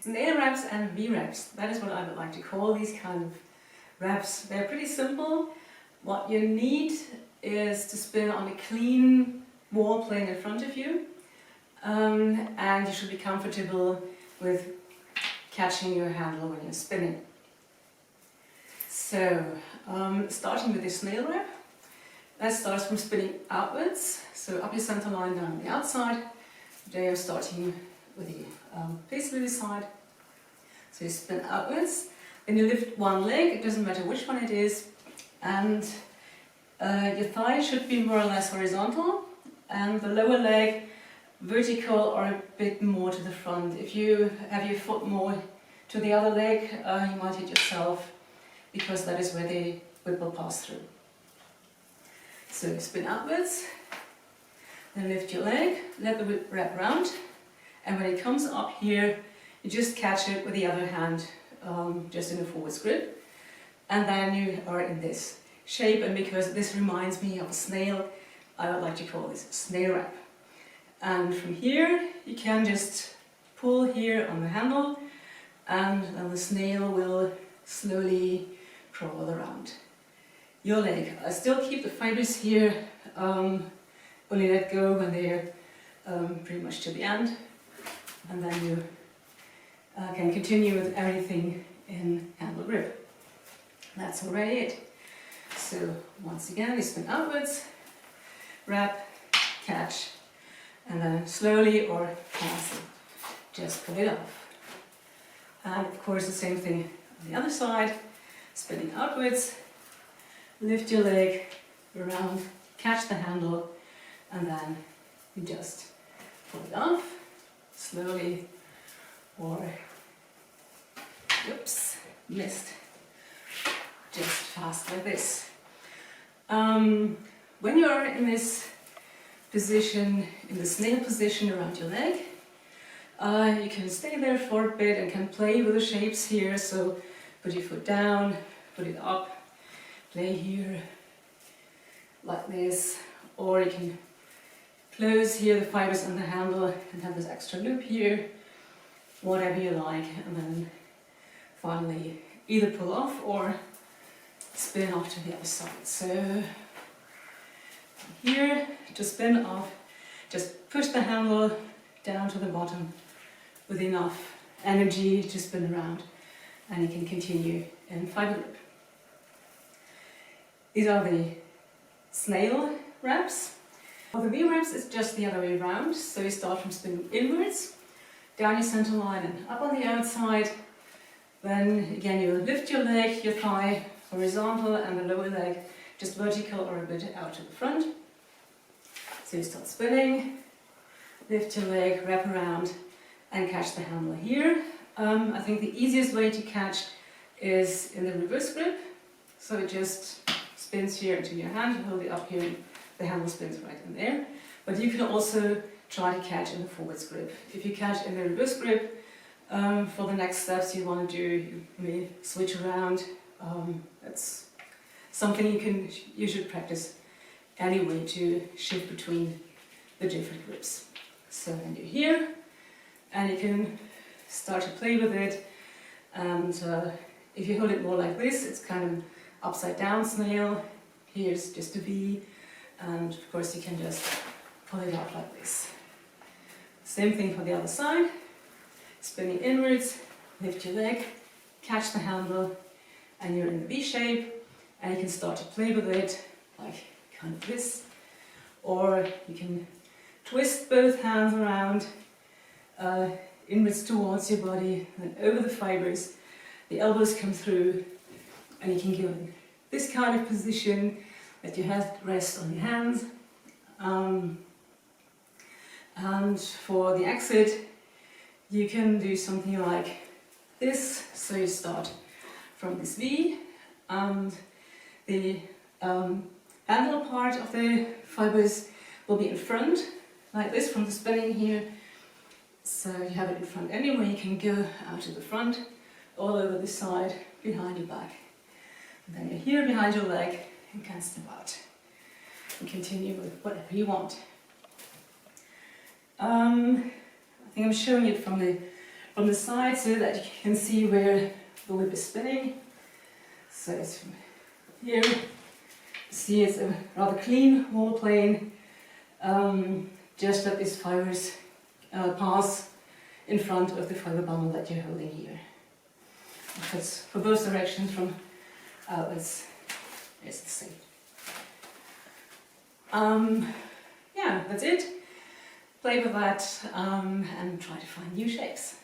Snail wraps and V-wraps, that is what I would like to call these kind of wraps. They're pretty simple. What you need is to spin on a clean wall plane in front of you, and you should be comfortable with catching your handle when you're spinning. So, starting with the snail wrap, that starts from spinning outwards, so up your center line, down on the outside. Today I'm starting with the paisley side. So you spin outwards, then you lift one leg, it doesn't matter which one it is, and your thigh should be more or less horizontal, and the lower leg vertical or a bit more to the front. If you have your foot more to the other leg, you might hit yourself, because that is where the whip will pass through. So you spin outwards, then lift your leg, let the whip wrap around, and when it comes up here, you just catch it with the other hand, just in a forward grip, and then you are in this shape. And because this reminds me of a snail, I would like to call this snail wrap. And from here, you can just pull here on the handle, and then the snail will slowly crawl around your leg. I still keep the fibers here, only let go when they're pretty much to the end, and then you can continue with everything in handle grip. That's already it. So once again, we spin outwards, wrap, catch, and then slowly or fast, just pull it off. And of course the same thing on the other side, spinning outwards, lift your leg around, catch the handle, and then you just pull it off, slowly, or, oops, missed, just fast like this. When you are in this position, in the snail position around your leg, you can stay there for a bit and can play with the shapes here. So put your foot down, put it up, play here like this, or you can close here the fibers on the handle and have this extra loop here, whatever you like, and then finally either pull off or spin off to the other side. So here, to spin off, just push the handle down to the bottom with enough energy to spin around, and you can continue in fiberwhip. These are the snail wraps. For the V-wraps, it's just the other way around. So you start from spinning inwards, down your center line and up on the outside. Then again you lift your leg, your thigh horizontal, and the lower leg just vertical or a bit out to the front. So you start spinning, lift your leg, wrap around, and catch the handle here. I think the easiest way to catch is in the reverse grip. So it just spins here into your hand, you hold it up here, and the handle spins right in there. But you can also try to catch in the forward grip. If you catch in the reverse grip, for the next steps you want to do, you may switch around. That's something you should practice anyway, to shift between the different grips. So then you're here, and you can start to play with it. And if you hold it more like this, it's kind of upside down snail. Here's just a V, and of course you can just pull it out like this. Same thing for the other side. Spinning inwards, lift your leg, catch the handle, and you're in the V shape, and you can start to play with it like kind of this, or you can twist both hands around inwards towards your body and over the fibers. The elbows come through, and you can go in this kind of position that you have rest on your hands. And for the exit, you can do something like this. So you start from this V, and the handle part of the fibers will be in front, like this, from the spinning here. So you have it in front anyway, you can go out to the front, all over this side, behind your back. And then you're here behind your leg, and can step out and continue with whatever you want. I think I'm showing it from the from the side so that you can see where the whip is spinning. So it's from here. See, it's a rather clean wall plane, just that these fibers pass in front of the fiber bundle that you're holding here. Because for both directions from outwards, it's the same. Yeah, that's it. Play with that and try to find new shapes.